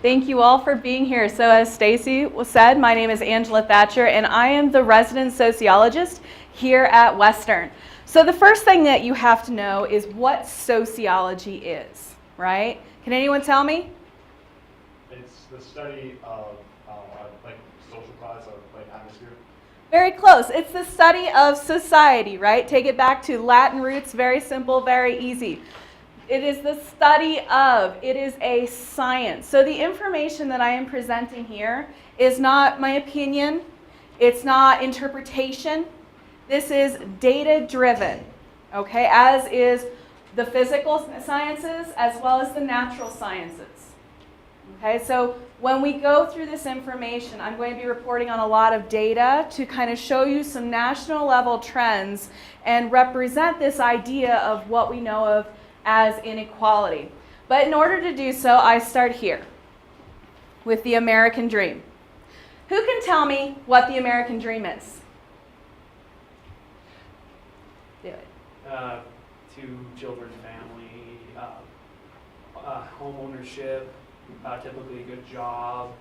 Thank you all for being here. So as Stacy said, my name is Angela Thatcher, and I am the resident sociologist here at Western. So the first thing that you have to know is what sociology is, right? Can anyone tell me? It's the study of like social class or like atmosphere. Very close. It's the study of society, right? Take it back to Latin roots, very simple, very easy. It is the study of, it is a science. So the information that I am presenting here is not my opinion, it's not interpretation. This is data-driven, okay, as is the physical sciences as well as the natural sciences. Okay, so when we go through this information, I'm going to be reporting on a lot of data to kind of show you some national level trends and represent this idea of what we know of as inequality. But in order to do so, I start here with the American dream. Who can tell me what the American dream is? Do it. Two children family, home ownership, typically a good job,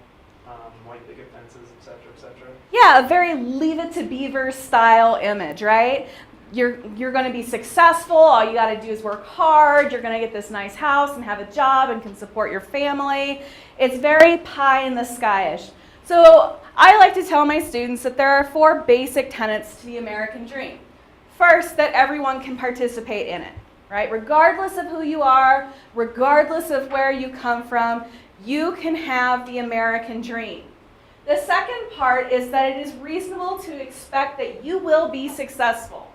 white picket fences, etc., etc. Yeah, a very Leave It to Beaver style image, right? You're going to be successful. All you got to do is work hard. You're going to get this nice house and have a job and can support your family. It's very pie in the sky-ish. So I like to tell my students that there are 4 basic tenets to the American dream. First, that everyone can participate in it, right? Regardless of who you are, regardless of where you come from, you can have the American dream. The second part is that it is reasonable to expect that you will be successful,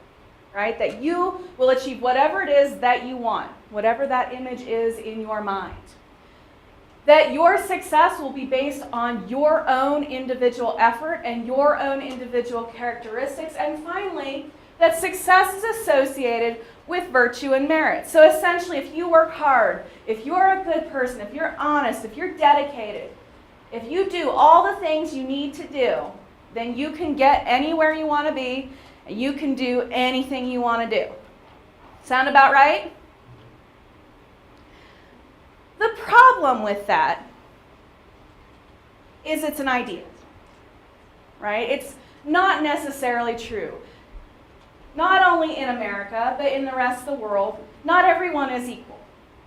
right? That you will achieve whatever it is that you want, whatever that image is in your mind. That your success will be based on your own individual effort and your own individual characteristics. And finally, that success is associated with virtue and merit. So essentially, if you work hard, if you're a good person, if you're honest, if you're dedicated, if you do all the things you need to do, then you can get anywhere you want to be, and you can do anything you want to do. Sound about right? The problem with that is it's an idea, right? It's not necessarily true. Not only in America, but in the rest of the world, not everyone is equal,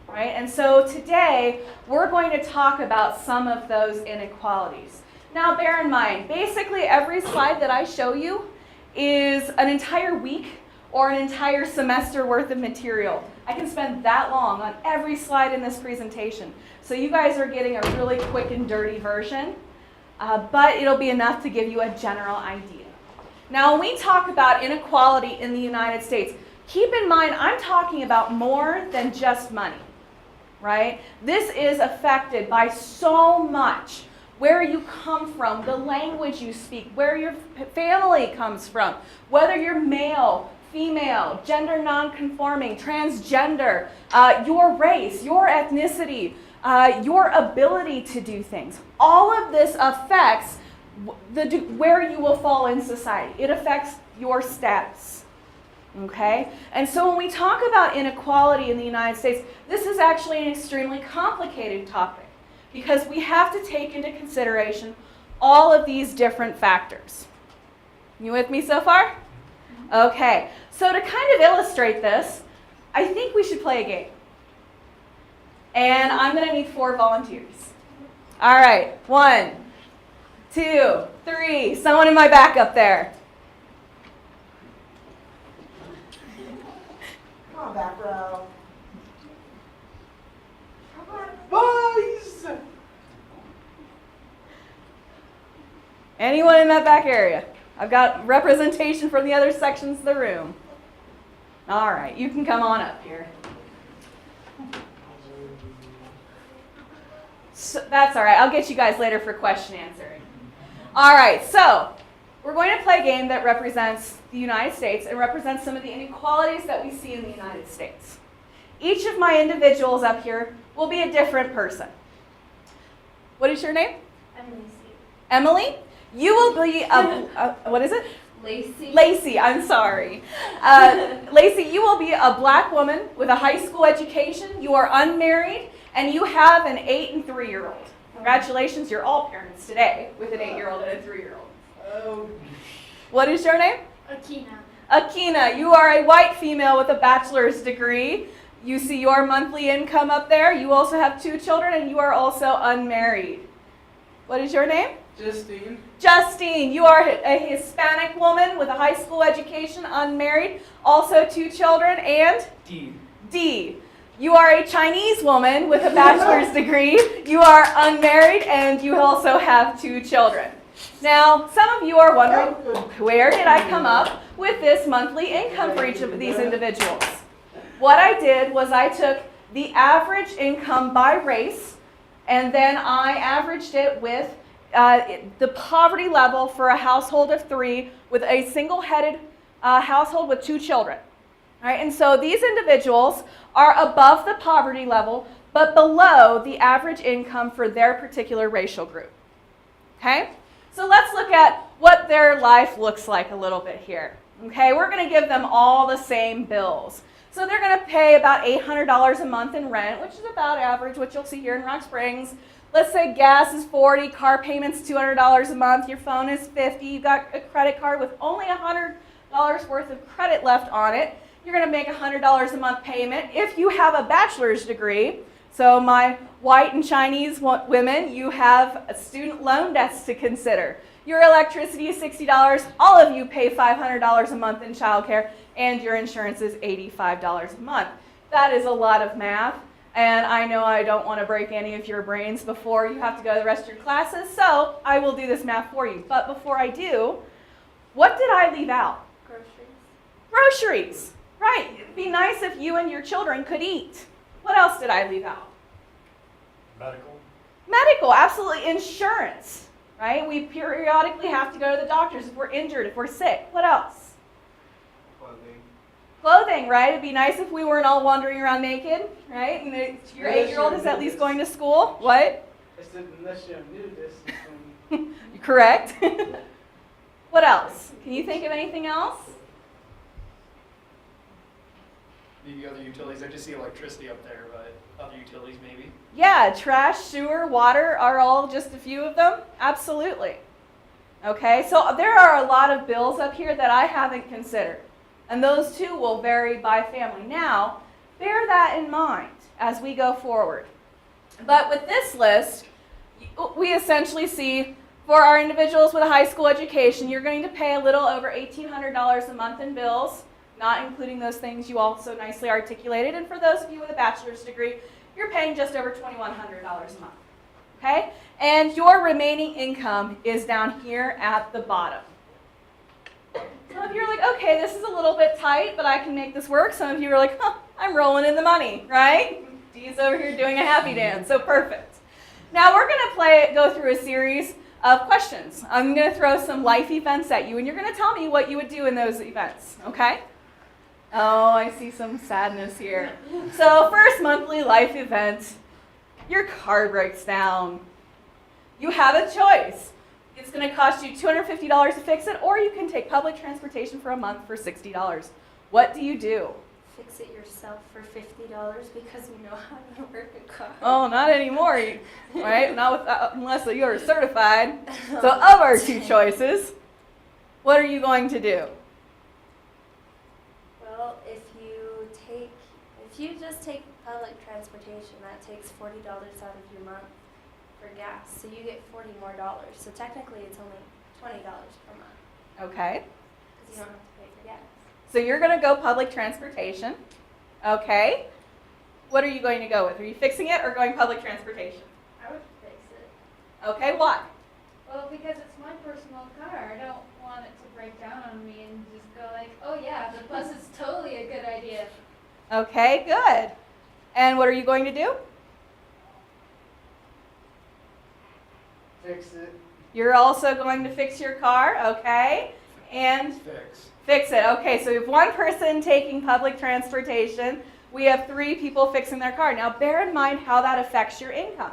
right? And so today, we're going to talk about some of those inequalities. Now, bear in mind, basically every slide that I show you is an entire week or an entire semester worth of material. I can spend that long on every slide in this presentation. So you guys are getting a really quick and dirty version, but it'll be enough to give you a general idea. Now, when we talk about inequality in the United States, keep in mind I'm talking about more than just money, right? This is affected by so much. Where you come from, the language you speak, where your family comes from, whether you're male, female, gender non-conforming, transgender, your race, your ethnicity, your ability to do things. All of this affects where you will fall in society. It affects your status, okay? And so when we talk about inequality in the United States, this is actually an extremely complicated topic because we have to take into consideration all of these different factors. You with me so far? Okay, so to kind of illustrate this, I think we should play a game. And I'm going to need 4 volunteers. All right, 1, 2, 3. Someone in my back up there. Come on, back row. Come on, boys! Anyone in that back area? I've got representation from the other sections of the room. All right, you can come on up here. So, that's all right. I'll get you guys later for question answering. All right, so we're going to play a game that represents the United States and represents some of the inequalities that we see in the United States. Each of my individuals up here will be a different person. What is your name? Emily? You will be what is it? Lacey. Lacey, I'm sorry. Lacey, you will be a black woman with a high school education. You are unmarried, and you have an 8 and 3-year-old. Congratulations, you're all parents today with an 8-year-old and a 3-year-old. Oh. What is your name? Akina. Akina, you are a white female with a bachelor's degree. You see your monthly income up there. You also have 2 children and you are also unmarried. What is your name? Justine. Justine, you are a Hispanic woman with a high school education, unmarried, also 2 children, and D. You are a Chinese woman with a bachelor's degree. You are unmarried and you also have 2 children. Now, some of you are wondering, where did I come up with this monthly income for each of these individuals? What I did was I took the average income by race, and then I averaged it with the poverty level for a household of 3 with a single-headed household with 2 children. All right, and so these individuals are above the poverty level, but below the average income for their particular racial group. Okay? So let's look at what their life looks like a little bit here. Okay, we're going to give them all the same bills. So they're going to pay about $800 a month in rent, which is about average, what you'll see here in Rock Springs. Let's say gas is $40, car payment's $200 a month, your phone is $50, you've got a credit card with only $100 worth of credit left on it. You're going to make $100 a month payment. If you have a bachelor's degree, so my white and Chinese women, you have a student loan debts to consider. Your electricity is $60. All of you pay $500 a month in childcare, and your insurance is $85 a month. That is a lot of math, and I know I don't want to break any of your brains before you have to go to the rest of your classes, so I will do this math for you. But before I do, what did I leave out? Groceries. Right. It'd be nice if you and your children could eat. What else did I leave out? Medical, absolutely. Insurance, right? We periodically have to go to the doctors if we're injured, if we're sick. What else? Clothing, right? It'd be nice if we weren't all wandering around naked, right? And your 8-year-old is at least going to school. What? I said unless you're nudist. You're correct. What else? Can you think of anything else? Maybe other utilities. I just see electricity up there, but other utilities maybe. Yeah, trash, sewer, water are all just a few of them. Absolutely. Okay, so there are a lot of bills up here that I haven't considered. And those too will vary by family. Now, bear that in mind as we go forward. But with this list, we essentially see for our individuals with a high school education, you're going to pay a little over $1,800 a month in bills, not including those things you also nicely articulated. And for those of you with a bachelor's degree, you're paying just over $2,100 a month. Okay? And your remaining income is down here at the bottom. Some of you are like, okay, this is a little bit tight, but I can make this work. Some of you are like, huh, I'm rolling in the money, right? Dee's over here doing a happy dance, so perfect. Now we're going to go through a series of questions. I'm going to throw some life events at you, and you're going to tell me what you would do in those events, okay? Oh, I see some sadness here. So first monthly life event, your car breaks down. You have a choice. It's going to cost you $250 to fix it, or you can take public transportation for a month for $60. What do you do? Fix it yourself for $50 because you know how to work a car. Oh, not anymore, right? Not with, unless you're certified. So of our 2 choices, what are you going to do? Well, if you just take public transportation, that takes $40 out of your month for gas. So you get $40 more. So technically it's only $20 per month. Okay. Because you don't have to pay for gas. So you're going to go public transportation. Okay. What are you going to go with? Are you fixing it or going public transportation? I would fix it. Okay, why? Well, because it's my personal car. I don't want it to break down on me and just go like, oh yeah, the bus is totally a good idea. Okay, good. And what are you going to do? Fix it. You're also going to fix your car, okay? And fix it. Okay, so we have 1 person taking public transportation. We have 3 people fixing their car. Now, bear in mind how that affects your income,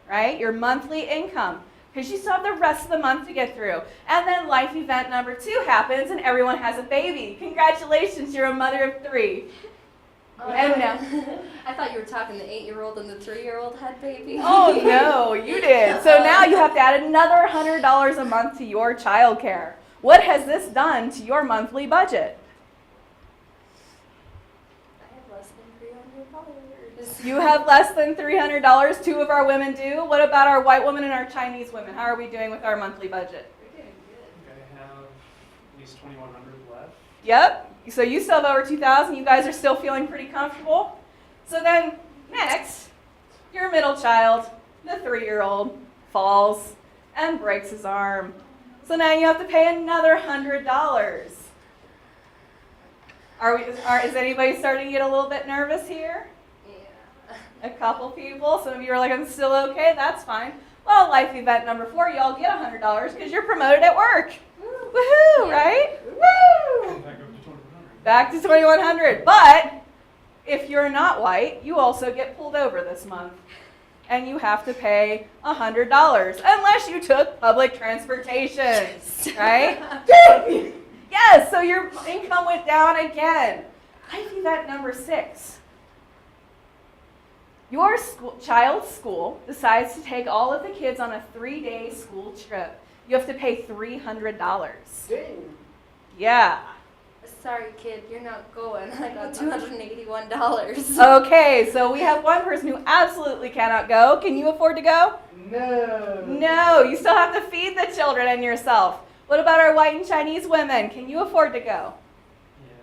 right? Your monthly income, because you still have the rest of the month to get through. And then life event number 2 happens, and everyone has a baby. Congratulations, you're a mother of 3. And now, I thought you were talking the 8-year-old and the 3-year-old had baby. oh no, you did. So now you have to add another $100 a month to your childcare. What has this done to your monthly budget? I have less than $300. You have less than $300. 2 of our women do. What about our white women and our Chinese women? How are we doing with our monthly budget? I think I have at least 2,100 left. Yep. So you still have over 2,000. You guys are still feeling pretty comfortable. So then next, your middle child, the 3-year-old, falls and breaks his arm. So now you have to pay another $100. Is anybody starting to get a little bit nervous here? Yeah. A couple people. Some of you are like, I'm still okay. That's fine. Well, life event number 4, you all get $100 because you're promoted at work. Woohoo, right? Woo! Back up to 2,100. Back to 2,100. But if you're not white, you also get pulled over this month. And you have to pay $100 unless you took public transportation, right? Yes, so your income went down again. Life event number 6. Your child's school decides to take all of the kids on a 3-day school trip. You have to pay $300. Dang. Yeah. Sorry, kid, you're not going. I got $281. Okay, so we have one person who absolutely cannot go. Can you afford to go? No. No, you still have to feed the children and yourself. What about our white and Chinese women? Can you afford to go? Yes.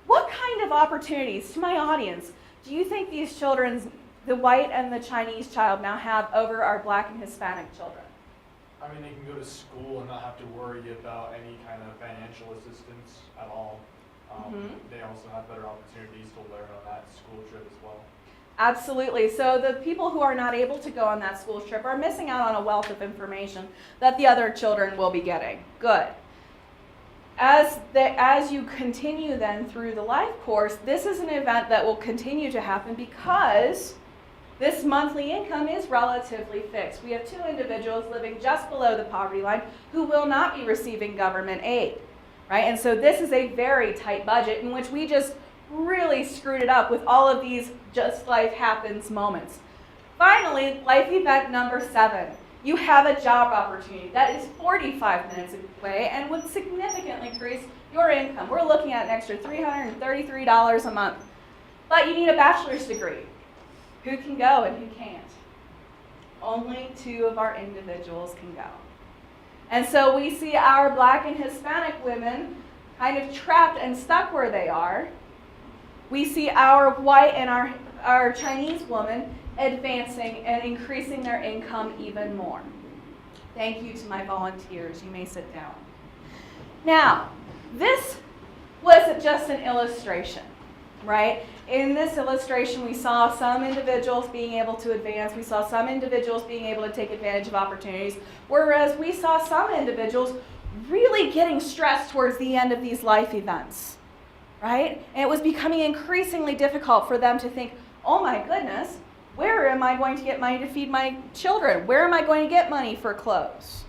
What kind of opportunities, to my audience, do you think these children, the white and the Chinese child, now have over our black and Hispanic children? I mean, they can go to school and not have to worry about any kind of financial assistance at all. They also have better opportunities to learn on that school trip as well. Absolutely. So the people who are not able to go on that school trip are missing out on a wealth of information that the other children will be getting. Good. As you continue then through the life course, this is an event that will continue to happen because this monthly income is relatively fixed. We have 2 individuals living just below the poverty line who will not be receiving government aid, right? And so this is a very tight budget in which we just really screwed it up with all of these just life happens moments. Finally, life event number 7. You have a job opportunity that is 45 minutes away and would significantly increase your income. We're looking at an extra $333 a month. But you need a bachelor's degree. Who can go and who can't? Only 2 of our individuals can go. And so we see our black and Hispanic women kind of trapped and stuck where they are. We see our white and our Chinese women advancing and increasing their income even more. Thank you to my volunteers. You may sit down. Now, this was just an illustration, right? In this illustration, we saw some individuals being able to advance. We saw some individuals being able to take advantage of opportunities, whereas we saw some individuals really getting stressed towards the end of these life events, right? And it was becoming increasingly difficult for them to think, oh my goodness, where am I going to get money to feed my children? Where am I going to get money for clothes?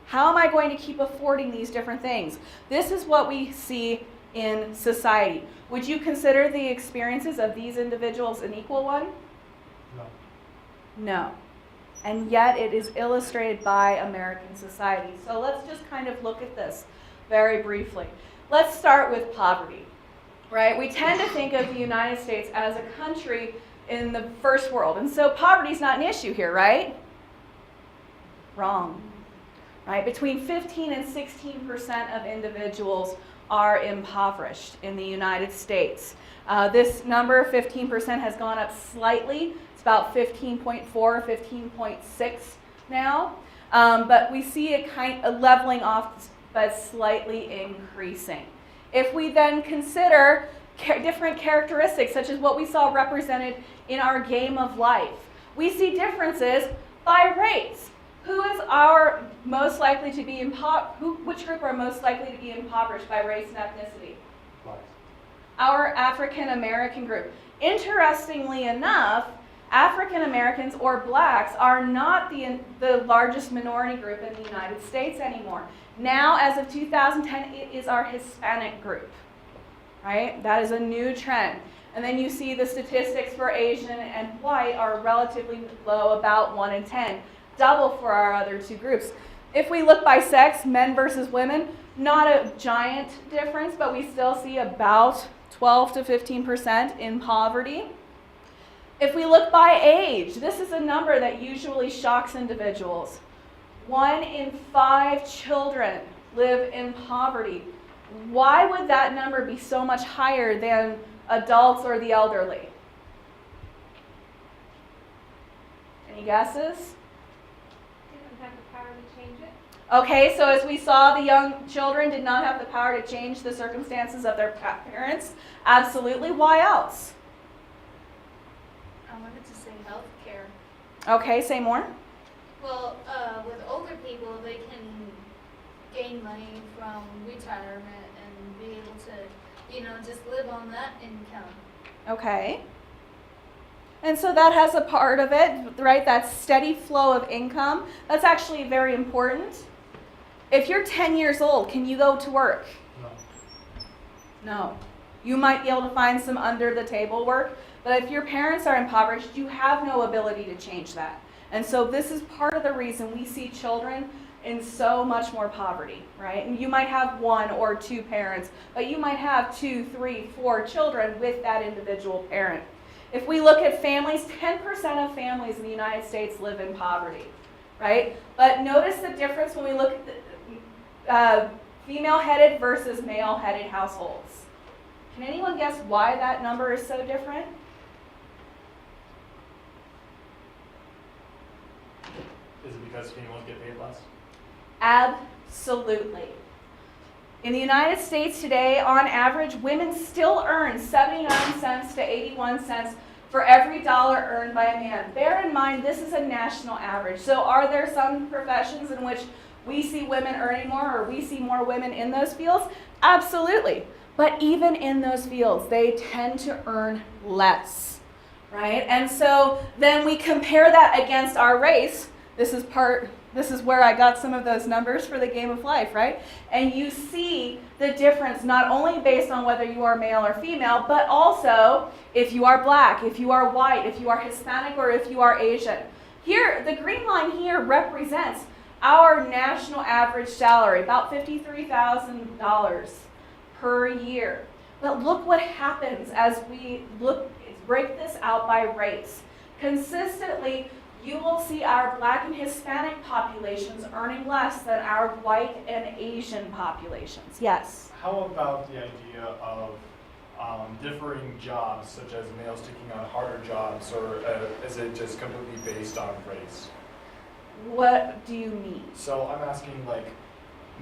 How am I going to keep affording these different things? This is what we see in society. Would you consider the experiences of these individuals an equal one? No. No. And yet it is illustrated by American society. So let's just kind of look at this very briefly. Let's start with poverty, right? We tend to think of the United States as a country in the first world. And so poverty is not an issue here, right? Wrong. Right? Between 15 and 16% of individuals are impoverished in the United States. This number, 15%, has gone up slightly. It's about 15.4, 15.6 now. But we see it kind of leveling off, but slightly increasing. If we then consider different characteristics, such as what we saw represented in our game of life, we see differences by race. Who is our most likely to be which group are most likely to be impoverished by race and ethnicity? Blacks. Our African American group. Interestingly enough, African Americans or blacks are not the largest minority group in the United States anymore. Now, as of 2010, it is our Hispanic group. right? That is a new trend. And then you see the statistics for Asian and white are relatively low, about 1 in 10, double for our other two groups. If we look by sex, men versus women, not a giant difference, but we still see about 12 to 15% in poverty. If we look by age, this is a number that usually shocks individuals. 1 in 5 children live in poverty. Why would that number be so much higher than adults or the elderly? Any guesses? They don't have the power to change it. Okay, so as we saw, the young children did not have the power to change the circumstances of their parents. Absolutely. Why else? I wanted to say healthcare. Okay, say more. Well, with older people, they can gain money from retirement and be able to, just live on that income. Okay. And so that has a part of it, right? That steady flow of income. That's actually very important. If you're 10 years old, can you go to work? No. No. You might be able to find some under the table work, but if your parents are impoverished, you have no ability to change that. And so this is part of the reason we see children in so much more poverty, right? And you might have 1 or 2 parents, but you might have 2, 3, 4 children with that individual parent. If we look at families, 10% of families in the United States live in poverty, right? But notice the difference when we look at the female-headed versus male-headed households. Can anyone guess why that number is so different? Is it because females get paid less? Absolutely. In the United States today, on average, women still earn 79 cents to 81 cents for every dollar earned by a man. Bear in mind, this is a national average. So are there some professions in which we see women earning more or we see more women in those fields? Absolutely. But even in those fields, they tend to earn less, right? And so then we compare that against our race. This is where I got some of those numbers for the game of life, right? And you see the difference not only based on whether you are male or female, but also if you are black, if you are white, if you are Hispanic, or if you are Asian. Here, the green line here represents our national average salary, about $53,000 per year. But look what happens as we break this out by race. Consistently, you will see our black and Hispanic populations earning less than our white and Asian populations. Yes? How about the idea of differing jobs, such as males taking on harder jobs, or is it just completely based on race? What do you mean? So I'm asking, like,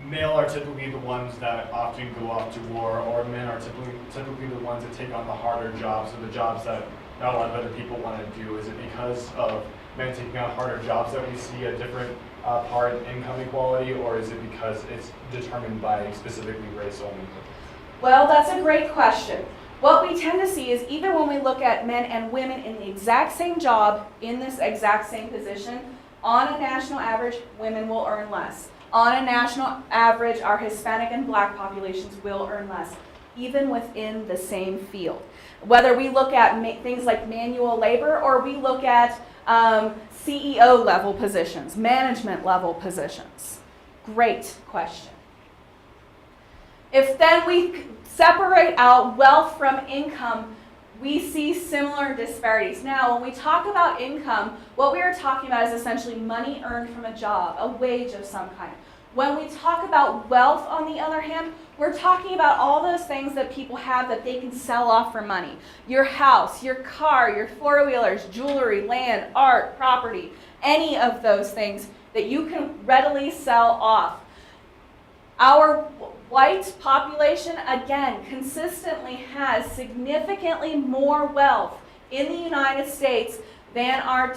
male are typically the ones that often go off to war, or men are typically the ones that take on the harder jobs, or the jobs that not a lot of other people want to do. Is it because of men taking on harder jobs that we see a different part in income equality, or is it because it's determined by specifically race only? Well, that's a great question. What we tend to see is even when we look at men and women in the exact same job, in this exact same position, on a national average, women will earn less. On a national average, our Hispanic and black populations will earn less, even within the same field. Whether we look at things like manual labor or we look at CEO level positions, management level positions. Great question. If then we separate out wealth from income, we see similar disparities. Now, when we talk about income, what we are talking about is essentially money earned from a job, a wage of some kind. When we talk about wealth, on the other hand, we're talking about all those things that people have that they can sell off for money. Your house, your car, your four-wheelers, jewelry, land, art, property, any of those things that you can readily sell off. Our white population, again, consistently has significantly more wealth in the United States than our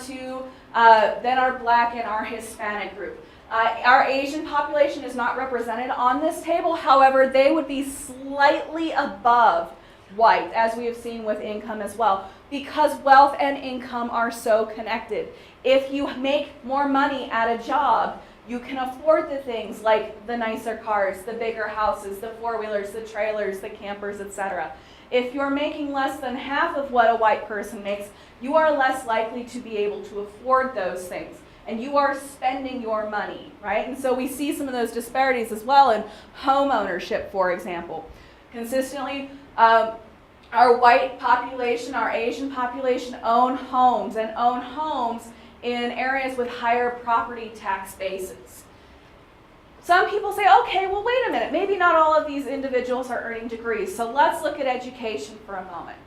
black and our Hispanic group. Our Asian population is not represented on this table. However, they would be slightly above white, as we have seen with income as well, because wealth and income are so connected. If you make more money at a job, You can afford the things like the nicer cars, the bigger houses, the four-wheelers, the trailers, the campers, etc. If you're making less than half of what a white person makes, you are less likely to be able to afford those things. And you are spending your money, right? And so we see some of those disparities as well in home ownership, for example. Consistently, our white population, our Asian population own homes and own homes in areas with higher property tax bases. Some people say, okay, well, wait a minute. Maybe not all of these individuals are earning degrees. So let's look at education for a moment.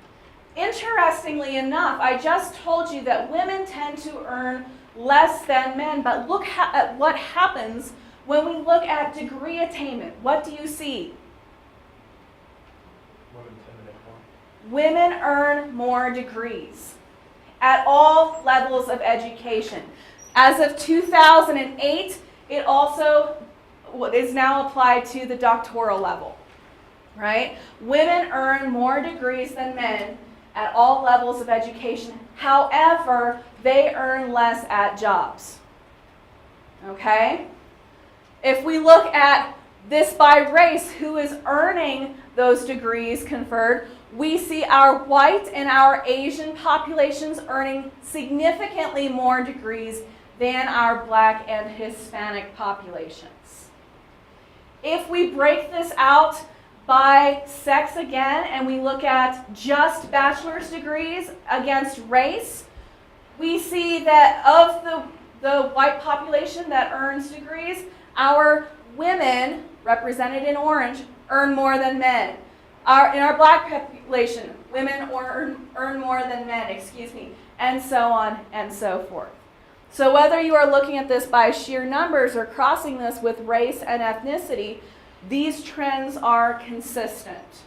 Interestingly enough, I just told you that women tend to earn less than men, but look at what happens when we look at degree attainment. What do you see? Women earn more degrees at all levels of education. As of 2008, it also is now applied to the doctoral level, right? Women earn more degrees than men at all levels of education. However, they earn less at jobs, okay? If we look at this by race, who is earning those degrees conferred, we see our white and our Asian populations earning significantly more degrees than our black and Hispanic populations. If we break this out by sex again and we look at just bachelor's degrees against race, we see that of the white population that earns degrees, our women, represented in orange, earn more than men. In our black population, women earn more than men, and so on and so forth. So whether you are looking at this by sheer numbers or crossing this with race and ethnicity, these trends are consistent.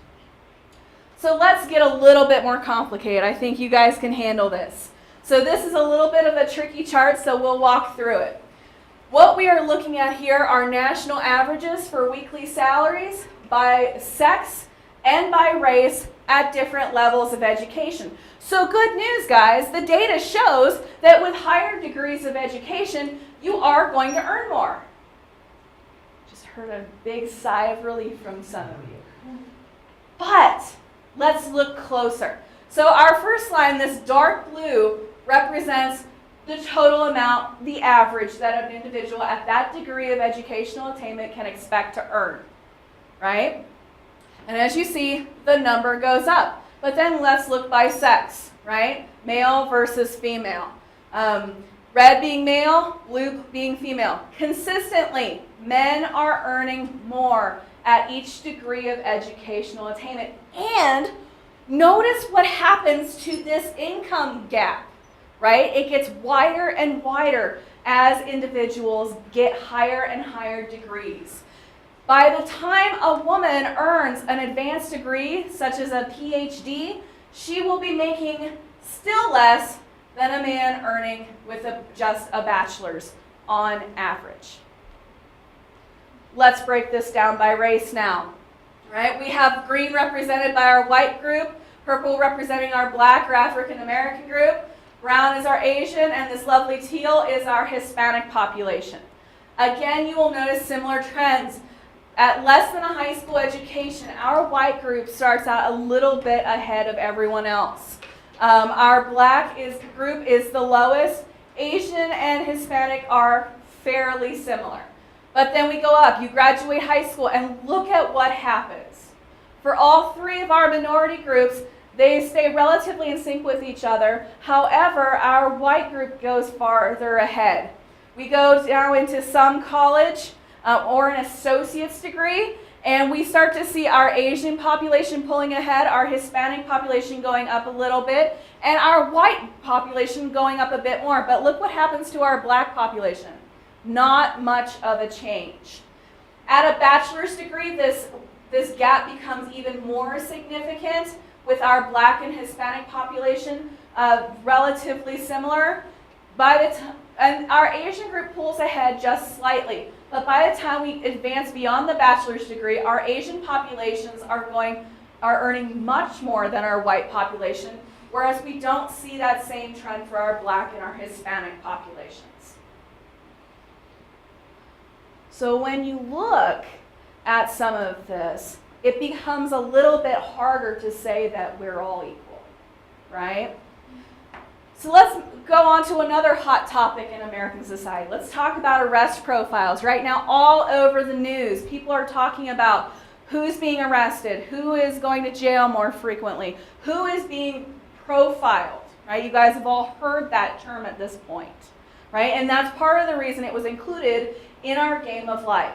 So let's get a little bit more complicated. I think you guys can handle this. So this is a little bit of a tricky chart, so we'll walk through it. What we are looking at here are national averages for weekly salaries by sex and by race at different levels of education. So good news, guys. The data shows that with higher degrees of education, you are going to earn more. Just heard a big sigh of relief from some of you. But let's look closer. So our first line, this dark blue, represents the total amount, the average that an individual at that degree of educational attainment can expect to earn, right? And as you see, the number goes up. But then let's look by sex, right? Male versus female. Red being male, blue being female. Consistently, men are earning more at each degree of educational attainment. And notice what happens to this income gap, right? It gets wider and wider as individuals get higher and higher degrees. By the time a woman earns an advanced degree, such as a PhD, she will be making still less than a man earning with just a bachelor's on average. Let's break this down by race now. Right? We have green represented by our white group, purple representing our black or African American group, brown is our Asian, and this lovely teal is our Hispanic population. Again, you will notice similar trends. At less than a high school education, our white group starts out a little bit ahead of everyone else. Our black group is the lowest. Asian and Hispanic are fairly similar. But then we go up. You graduate high school, and look at what happens. For all three of our minority groups, they stay relatively in sync with each other. However, our white group goes farther ahead. We go now into some college or an associate's degree, and we start to see our Asian population pulling ahead, our Hispanic population going up a little bit, and our white population going up a bit more. But look what happens to our black population. Not much of a change. At a bachelor's degree, this gap becomes even more significant with our black and Hispanic population relatively similar. And our Asian group pulls ahead just slightly. But by the time we advance beyond the bachelor's degree, our Asian populations are earning much more than our white population, whereas we don't see that same trend for our black and our Hispanic populations. So when you look at some of this, it becomes a little bit harder to say that we're all equal, right? So let's go on to another hot topic in American society. Let's talk about arrest profiles. Right now, all over the news, people are talking about who's being arrested, who is going to jail more frequently, who is being profiled, right? You guys have all heard that term at this point, right? And that's part of the reason it was included in our game of life,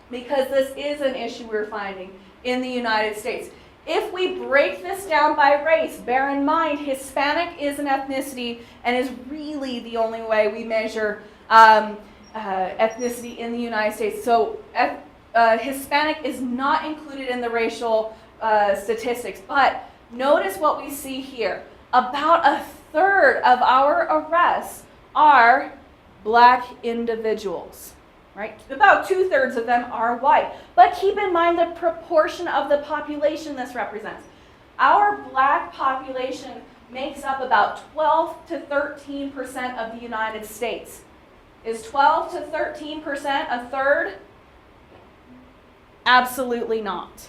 because this is an issue we're finding in the United States. If we break this down by race, bear in mind Hispanic is an ethnicity and is really the only way we measure ethnicity in the United States. So Hispanic is not included in the racial statistics, but notice what we see here. About a third of our arrests are black individuals. Right? About 2/3 of them are white. But keep in mind the proportion of the population this represents. Our black population makes up about 12 to 13% of the United States. Is 12 to 13% a third? Absolutely not.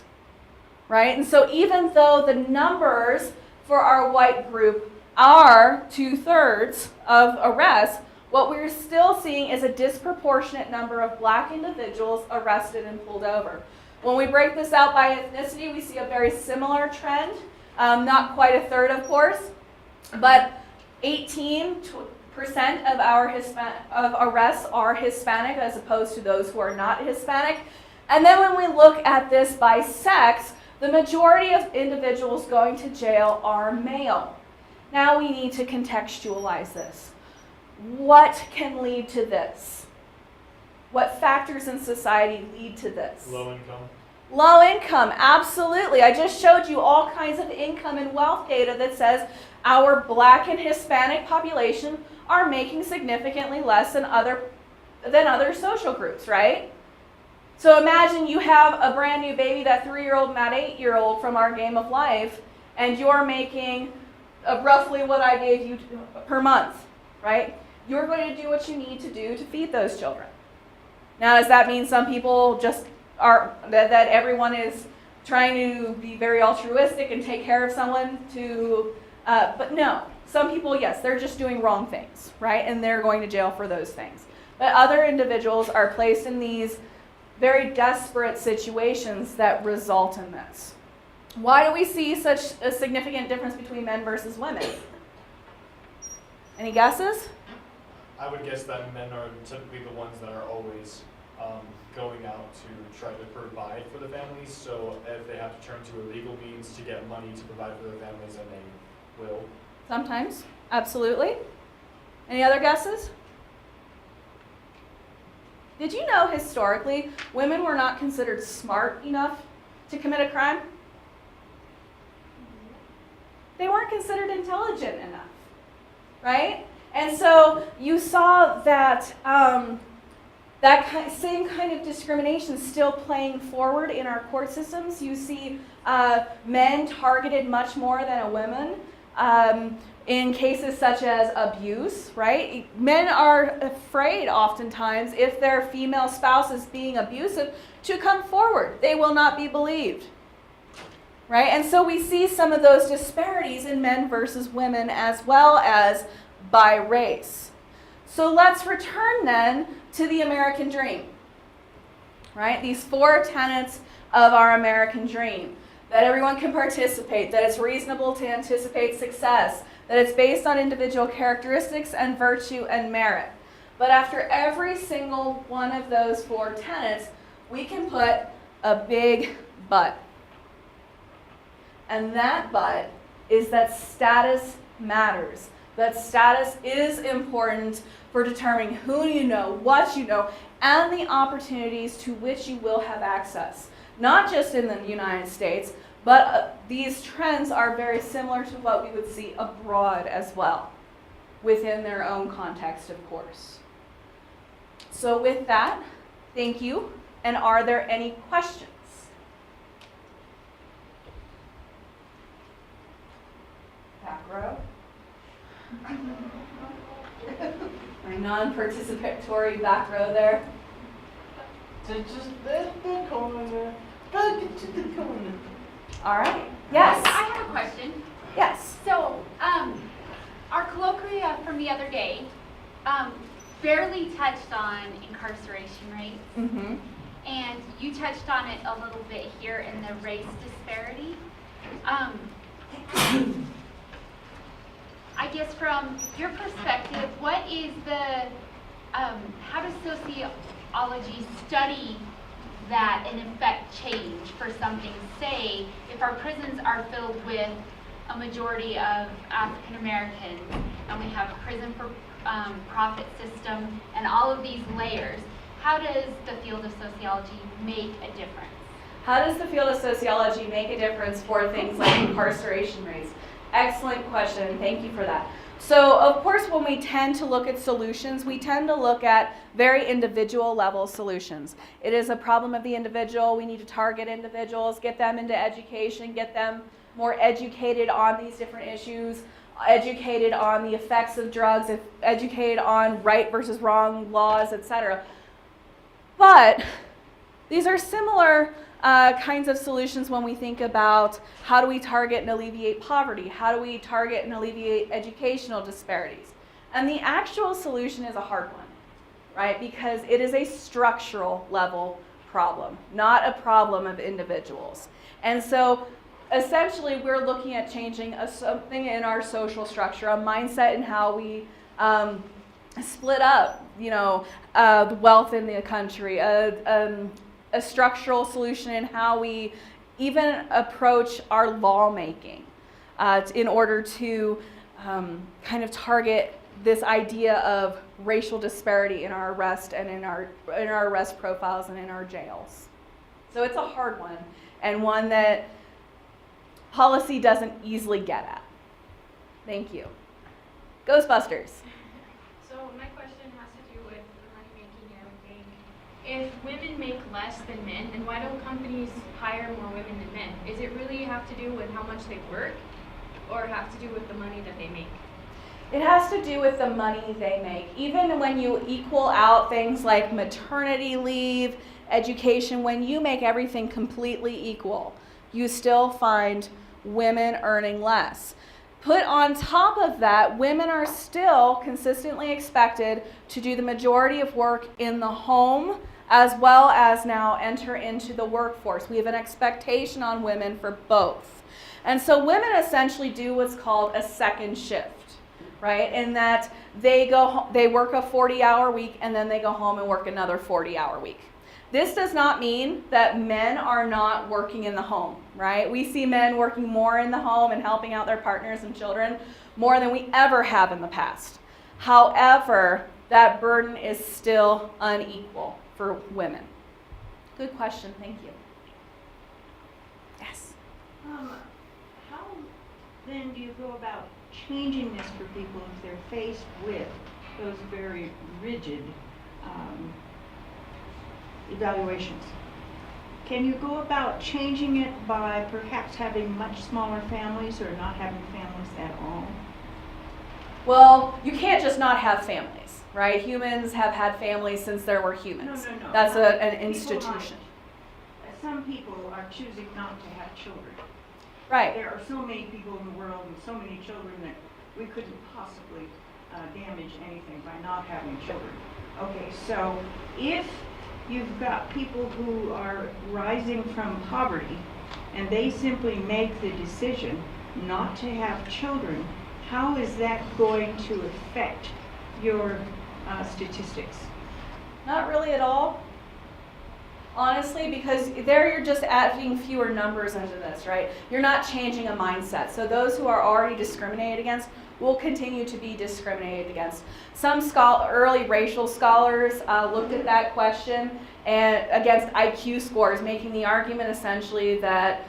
Right? And so even though the numbers for our white group are 2/3 of arrests, what we're still seeing is a disproportionate number of black individuals arrested and pulled over. When we break this out by ethnicity, we see a very similar trend. Not quite a third, of course, but 18% of our arrests are Hispanic as opposed to those who are not Hispanic. And then when we look at this by sex, the majority of individuals going to jail are male. Now we need to contextualize this. What can lead to this? What factors in society lead to this? Low income. Low income, absolutely. I just showed you all kinds of income and wealth data that says our black and Hispanic population are making significantly less than other social groups, right? So imagine you have a brand new baby, that 3-year-old and that 8-year-old from our game of life, and you're making roughly what I gave you per month, right? You're going to do what you need to do to feed those children. Now, does that mean some people just are, that everyone is trying to be very altruistic and take care of someone to, but no. Some people, yes, they're just doing wrong things, right? And they're going to jail for those things. But other individuals are placed in these very desperate situations that result in this. Why do we see such a significant difference between men versus women? Any guesses? I would guess that men are typically the ones that are always going out to try to provide for the families. So if they have to turn to illegal means to get money to provide for their families, then they will. Sometimes, absolutely. Any other guesses? Did you know historically women were not considered smart enough to commit a crime? They weren't considered intelligent enough, right? And so you saw that same kind of discrimination still playing forward in our court systems. You see men targeted much more than a woman in cases such as abuse, right? Men are afraid oftentimes if their female spouse is being abusive to come forward. They will not be believed, right? And so we see some of those disparities in men versus women as well as by race. So let's return then to the American dream, right? These 4 tenets of our American dream. That everyone can participate, that it's reasonable to anticipate success, that it's based on individual characteristics and virtue and merit. But after every single one of those 4 tenets, we can put a big but. And that but is that status matters. That status is important for determining who you know, what you know, and the opportunities to which you will have access. Not just in the United States, but these trends are very similar to what we would see abroad as well, within their own context, of course. So with that, thank you. And are there any questions? Back row. My non-participatory back row there. Just let the corner. Go get to the corner. All right. Yes. I have a question. Yes. So, our colloquia from the other day barely touched on incarceration rates, Mm-hmm. and you touched on it a little bit here in the race disparity. I guess from your perspective, what is the, how does sociology study that and affect change for something? Say, if our prisons are filled with a majority of African Americans, and we have a prison for profit system and all of these layers, how does the field of sociology make a difference? How does the field of sociology make a difference for things like incarceration rates? Excellent question. Thank you for that. So, of course, when we tend to look at solutions, we tend to look at very individual level solutions. It is a problem of the individual. We need to target individuals, get them into education, get them more educated on these different issues, educated on the effects of drugs, educated on right versus wrong laws, etc. But these are similar kinds of solutions when we think about how do we target and alleviate poverty, how do we target and alleviate educational disparities. And the actual solution is a hard one, right? Because it is a structural level problem, not a problem of individuals. And so essentially we're looking at changing something in our social structure, a mindset in how we split up, the wealth in the country, a structural solution in how we even approach our lawmaking in order to kind of target this idea of racial disparity in our arrest and in our arrest profiles and in our jails. So it's a hard one, and one that policy doesn't easily get at. Thank you. Ghostbusters. So my question has to do with the money making and everything. If women make less than men, then why don't companies hire more women than men? Is it really have to do with how much they work, or have to do with the money that they make? It has to do with the money they make. Even when you equal out things like maternity leave, education, when you make everything completely equal, you still find women earning less. Put on top of that, women are still consistently expected to do the majority of work in the home, as well as now enter into the workforce. We have an expectation on women for both. And so women essentially do what's called a second shift, right? In that they work a 40-hour week and then they go home and work another 40-hour week. This does not mean that men are not working in the home, right? We see men working more in the home and helping out their partners and children more than we ever have in the past. However, that burden is still unequal for women. Good question, thank you. Yes? How then do you go about changing this for people if they're faced with those very rigid evaluations? Can you go about changing it by perhaps having much smaller families or not having families at all? Well, you can't just not have families, right? Humans have had families since there were humans. No. That's an People institution. Some people are choosing not to have children. Right. There are so many people in the world and so many children that we couldn't possibly damage anything by not having children. Okay, so if you've got people who are rising from poverty and they simply make the decision not to have children, how is that going to affect your statistics? Not really at all. Honestly, because there you're just adding fewer numbers into this, right? You're not changing a mindset. So those who are already discriminated against will continue to be discriminated against. Some early racial scholars looked at that question and against IQ scores, making the argument essentially that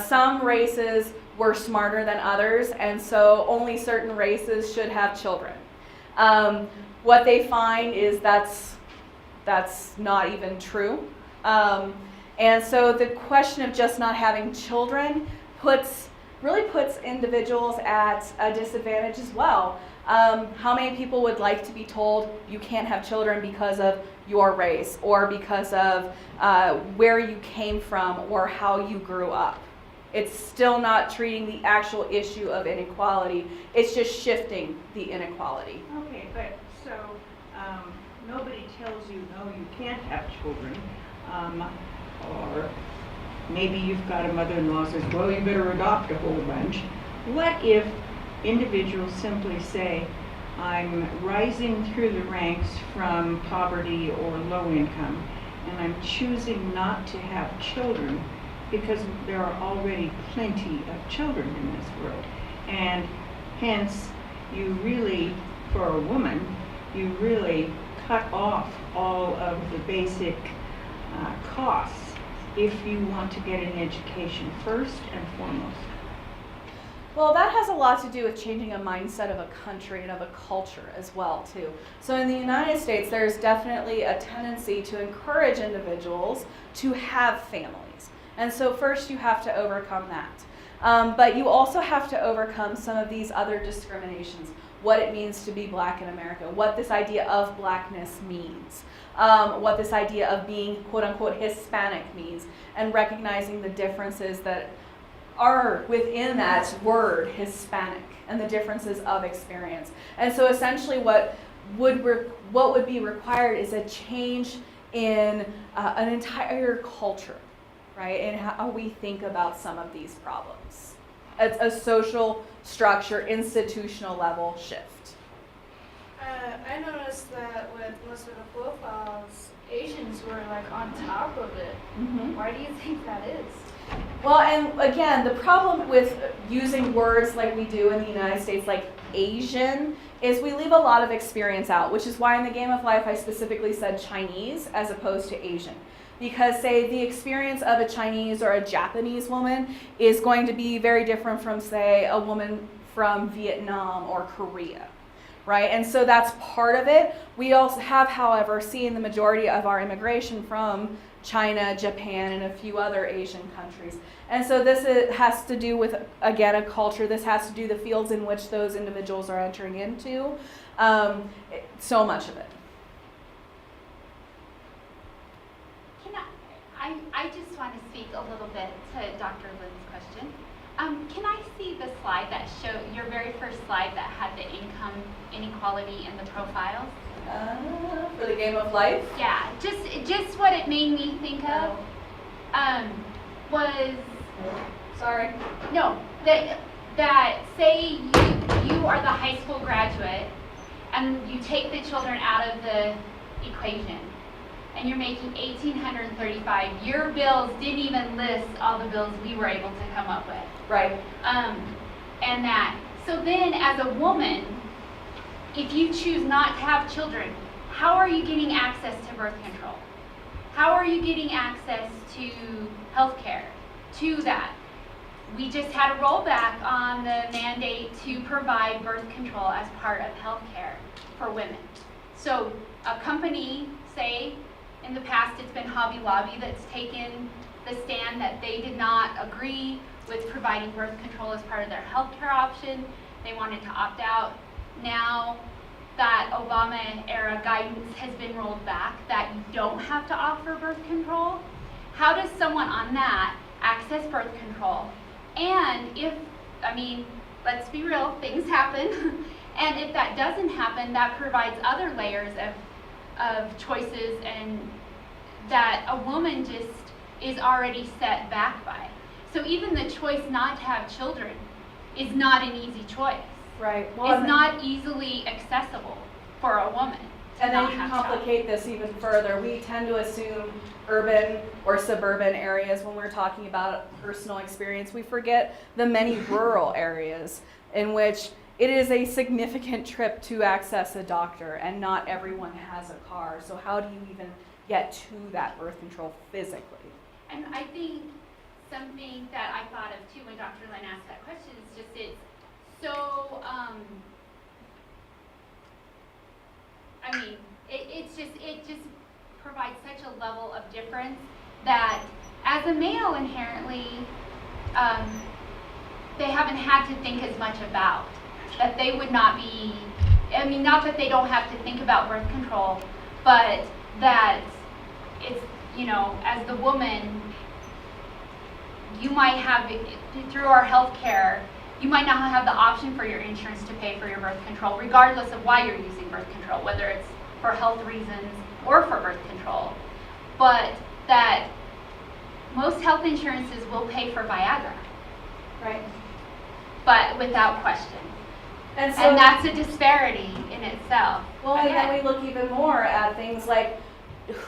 some races were smarter than others, and so only certain races should have children. What they find is that's not even true. And so the question of just not having children puts really puts individuals at a disadvantage as well. How many people would like to be told you can't have children because of your race or because of where you came from or how you grew up? It's still not treating the actual issue of inequality. It's just shifting the inequality. Okay, but so nobody tells you, no, you can't have children. Or maybe you've got a mother-in-law who says, well, you better adopt a whole bunch. What if individuals simply say, I'm rising through the ranks from poverty or low income, and I'm choosing not to have children because there are already plenty of children in this world. And hence, you really, for a woman, you really cut off all of the basic costs if you want to get an education first and foremost. Well, that has a lot to do with changing a mindset of a country and of a culture as well, too. So in the United States, there's definitely a tendency to encourage individuals to have families. And so first you have to overcome that. But you also have to overcome some of these other discriminations, what it means to be black in America, what this idea of blackness means, what this idea of being quote-unquote Hispanic means, and recognizing the differences that are within that word Hispanic and the differences of experience. And so essentially what would be required is a change in an entire culture, right, and how we think about some of these problems. It's a social structure, institutional level shift. I noticed that with most of the profiles, Asians were like on top of it. Mm-hmm. Why do you think that is? Well, and again, the problem with using words like we do in the United States, like Asian, is we leave a lot of experience out, which is why in the Game of Life I specifically said Chinese as opposed to Asian. Because, say, the experience of a Chinese or a Japanese woman is going to be very different from, say, a woman from Vietnam or Korea, right? And so that's part of it. We also have, however, seen the majority of our immigration from China, Japan, and a few other Asian countries. And so this has to do with, again, a culture. This has to do with the fields in which those individuals are entering into. So much of it. I just want to speak a little bit to Dr. Lynn's question. Can I see the slide that showed, your very first slide that had the income inequality in the profiles? For the Game of Life? Yeah, just what it made me think of was, Sorry. no, that say you are the high school graduate and you take the children out of the equation and you're making $1,835. Your bills didn't even list all the bills we were able to come up with. Right. And that, so then as a woman, if you choose not to have children, how are you getting access to birth control? How are you getting access to health care, to that? We just had a rollback on the mandate to provide birth control as part of health care for women. So a company, say, in the past it's been Hobby Lobby that's taken the stand that they did not agree with providing birth control as part of their healthcare option. They wanted to opt out. Now that Obama-era guidance has been rolled back that you don't have to offer birth control, how does someone on that access birth control? And if, I mean, let's be real, things happen. And if that doesn't happen, that provides other layers of choices and that a woman just is already set back by. So even the choice not to have children is not an easy choice. Right. It's not easily accessible for a woman. And then you complicate this even further. We tend to assume urban or suburban areas when we're talking about personal experience. We forget the many rural areas in which it is a significant trip to access a doctor, and not everyone has a car. So how do you even get to that birth control physically? And I think something that I thought of too when Dr. Lynn asked that question is just it's so, I mean, it just provides such a level of difference that as a male inherently, they haven't had to think as much about. That they would not be, I mean, not that they don't have to think about birth control, but that it's, you know, as the woman, you might have, through our health care, you might not have the option for your insurance to pay for your birth control, regardless of why you're using birth control, whether it's for health reasons or for birth control. But that most health insurances will pay for Viagra, Right. but without question. And so, And that's a disparity in itself. well, and then we look even more at things like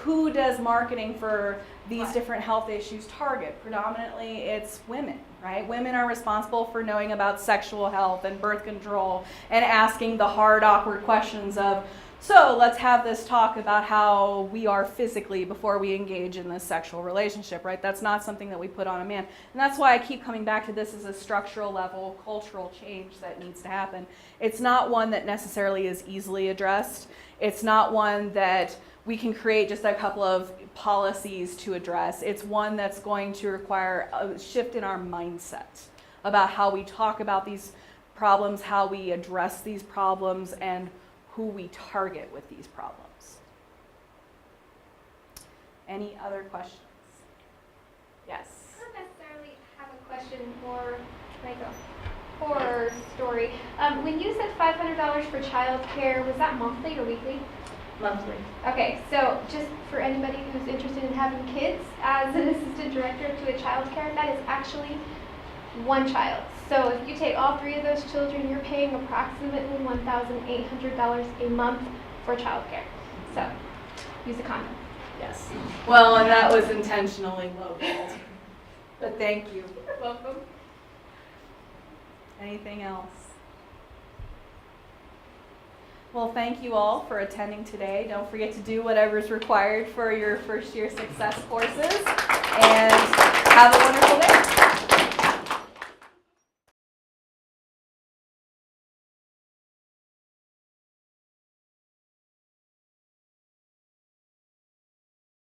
who does marketing for these Right. different health issues target? Predominantly it's women, right? Women are responsible for knowing about sexual health and birth control and asking the hard, awkward questions of, so let's have this talk about how we are physically before we engage in this sexual relationship, right? That's not something that we put on a man. And that's why I keep coming back to this as a structural level, cultural change that needs to happen. It's not one that necessarily is easily addressed. It's not one that we can create just a couple of policies to address. It's one that's going to require a shift in our mindset about how we talk about these problems, how we address these problems, and who we target with these problems. Any other questions? Yes. I don't necessarily have a question or like a horror story. When you said $500 for childcare, was that monthly or weekly? Monthly. Okay, so just for anybody who's interested in having kids, as an assistant director to a childcare, that is actually one child. So if you take all 3 of those children, you're paying approximately $1,800 a month for childcare. So use a condom. Yes. Well, and that was intentionally lowballed. But thank you. You're welcome. Anything else? Well, thank you all for attending today. Don't forget to do whatever's required for your first year success courses. And have a wonderful day.